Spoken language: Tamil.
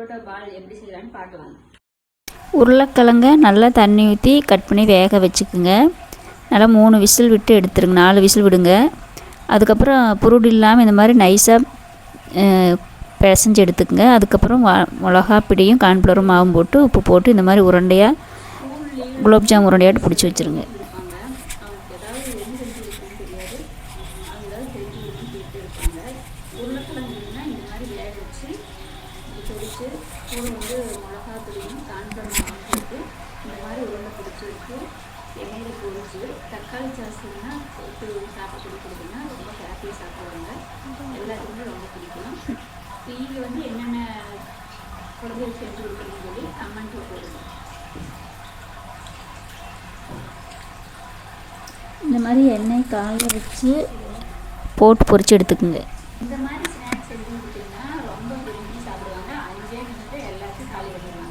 பரோட்டா பால் எப்படி செய்யலான்னு பார்க்கலாம். உருளைக்கிழங்க நல்லா தண்ணி ஊற்றி கட் பண்ணி வேக வச்சுக்குங்க. நல்லா 3 விசில் விட்டு எடுத்துருங்க, 4 விசில் விடுங்க. அதுக்கப்புறம் புருடு இல்லாமல் இந்த மாதிரி நைஸாக பிசைஞ்சு எடுத்துக்கங்க. அதுக்கப்புறம் மிளகா பிடியும் கார்ன்ஃப்ளவரும் மாவும் போட்டு உப்பு போட்டு இந்த மாதிரி உருண்டையாக குலோப்ஜாம் உருண்டையாட்டு பிடிச்சி வச்சுருங்க. உருளைக்கிழங்குன்னா இந்த மாதிரி வேக வச்சு பொடிச்சு கூட மிளகா பிடியும் கார்ன்ஃப்ளவர் போட்டு இந்த மாதிரி உருண்டை பிடிச்சி வச்சு எண்ணெயில் பொரிச்சு தக்காளி சாஸ்னா போட்டு சாப்பிட்டு கொடுக்குறதுன்னா ரொம்ப ஹாப்பியாக சாப்பிடுவாங்க. எல்லாத்துக்குமே ரொம்ப பிடிக்கும். நீங்கள் என்னென்ன குழந்தைகள் செஞ்சு கொடுக்குறீங்கன்னு சொல்லி கமெண்ட்டில் போடுங்க. இந்த மாதிரி எண்ணெய் காய வச்சு போட்டு பொரிச்சு எடுத்துக்குங்க. இந்த மாதிரி ஸ்நாக்ஸ் செஞ்சு கொடுத்தீங்கன்னா ரொம்ப விரும்பி சாப்பிடுவாங்க. 5 நிமிஷத்துல எல்லாத்தையும் காலி பண்ணிடுவாங்க.